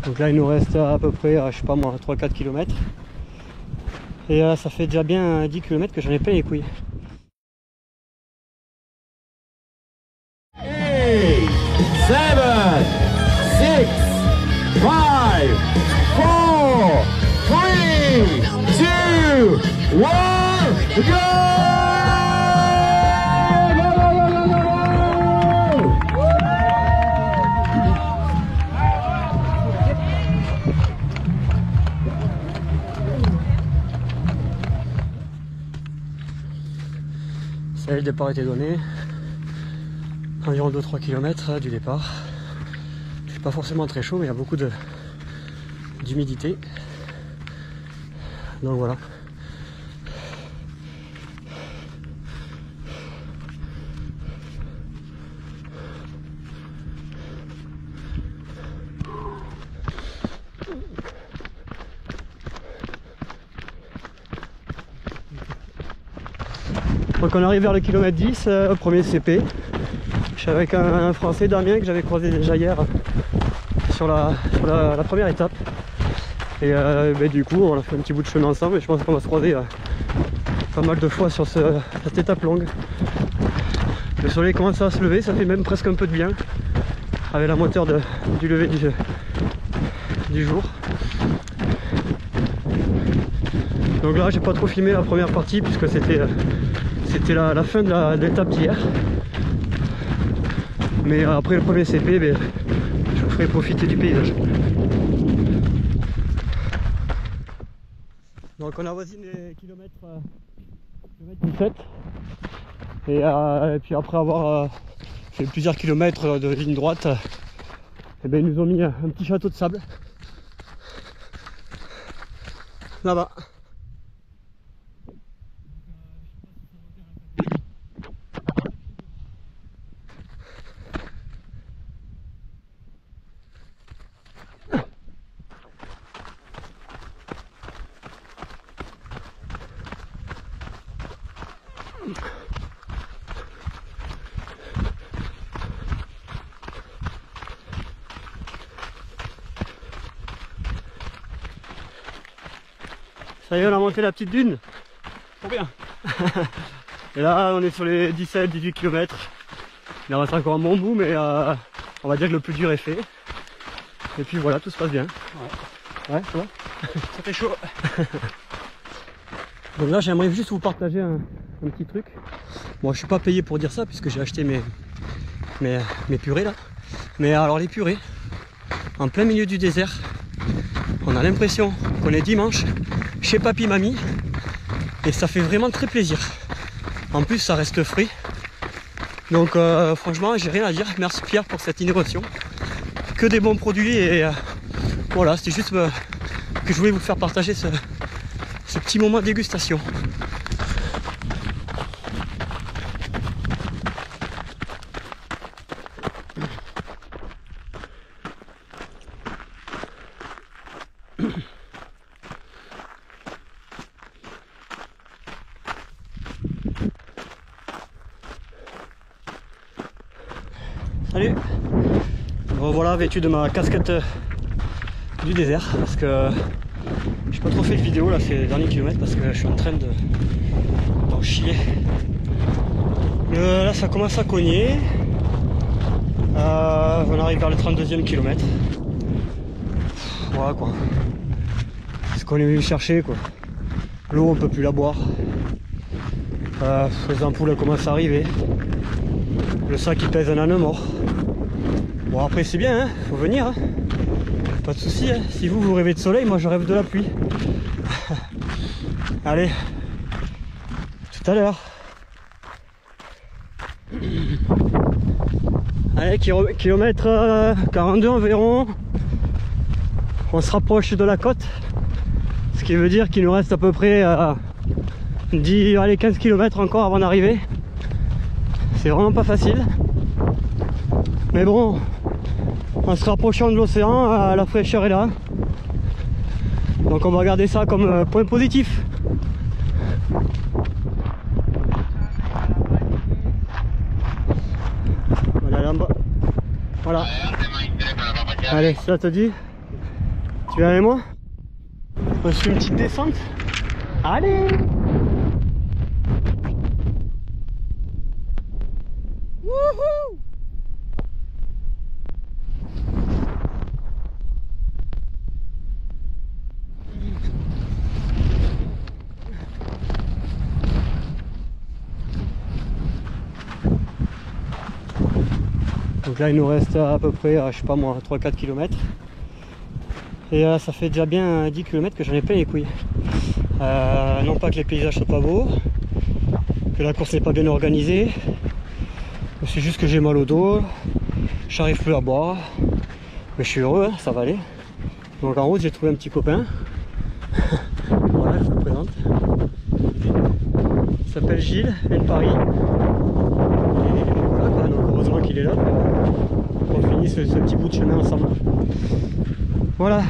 Donc là il nous reste à peu près, je sais pas moi, 3-4 km. Et ça fait déjà bien 10 km que j'en ai plein les couilles. 8, 7, 6, 5, 4, 3, 2, 1, go! Ça y est, le départ était donné. Environ 2-3 km du départ. Il fait pas forcément très chaud, mais il y a beaucoup d'humidité. Donc voilà. Donc on arrive vers le kilomètre 10, premier CP. Je suis avec un Français, Damien, que j'avais croisé déjà hier sur la première étape. Et du coup on a fait un petit bout de chemin ensemble et je pense qu'on va se croiser pas mal de fois sur cette étape longue. Le soleil commence à se lever, ça fait même presque un peu de bien avec la moiteur du lever du jour. Donc là j'ai pas trop filmé la première partie puisque c'était la fin de l'étape d'hier. Mais après le premier CP, je vous ferai profiter du paysage. Donc on avoisine les kilomètres 17. Et puis après avoir fait plusieurs kilomètres de ligne droite, ils nous ont mis un petit château de sable. Là-bas. Ça y est, on a monté la petite dune. Trop bien. Et là, on est sur les 17-18 km. Il en reste encore un bon bout, mais on va dire que le plus dur est fait. Et puis voilà, tout se passe bien. Ouais, ça va. Ça fait chaud. Donc là, j'aimerais juste vous partager un petit truc. Bon, je suis pas payé pour dire ça, puisque j'ai acheté mes purées là. Mais alors les purées, en plein milieu du désert, on a l'impression qu'on est dimanche chez papy mamie et ça fait vraiment très plaisir. En plus ça reste frais, donc franchement j'ai rien à dire. Merci Pierre pour cette innovation, que des bons produits. Et voilà, c'était juste que je voulais vous faire partager ce petit moment de dégustation. Salut. Bon, voilà, vêtu de ma casquette du désert parce que j'ai pas trop fait de vidéo là ces derniers kilomètres parce que je suis en train d'en chier. Là ça commence à cogner. On arrive vers le 32e kilomètre. Voilà quoi. C'est ce qu'on est venu chercher quoi. L'eau on peut plus la boire. Les ampoules elles commencent à arriver. Le sac il pèse un âne mort. Bon après c'est bien, hein, faut venir, hein. Pas de soucis, hein. Si vous rêvez de soleil, moi je rêve de la pluie. Allez, tout à l'heure. Allez, kilomètre 42 environ. On se rapproche de la côte. Ce qui veut dire qu'il nous reste à peu près 15 km encore avant d'arriver. C'est vraiment pas facile. Mais bon, en se rapprochant de l'océan, la fraîcheur est là. Donc on va regarder ça comme point positif. Voilà là en bas. Voilà. Allez, ça te dit? Tu viens avec moi? On se fait une petite descente. Allez! Wouhou! Donc là il nous reste à peu près, je sais pas moi, 3-4 km. Et ça fait déjà bien 10 km que j'en ai plein les couilles. Non pas que les paysages soient pas beaux, que la course n'est pas bien organisée, c'est juste que j'ai mal au dos, j'arrive plus à boire, mais je suis heureux, hein, ça va aller. Donc en route j'ai trouvé un petit copain, voilà je vous le présente, il s'appelle Gilles, vient de Paris, et voilà quoi, donc heureusement qu'il est là pour qu'on finisse ce petit bout de chemin ensemble. Voilà.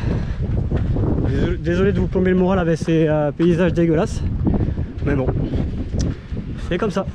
Désolé de vous plomber le moral avec ces paysages dégueulasses, mais bon, c'est comme ça.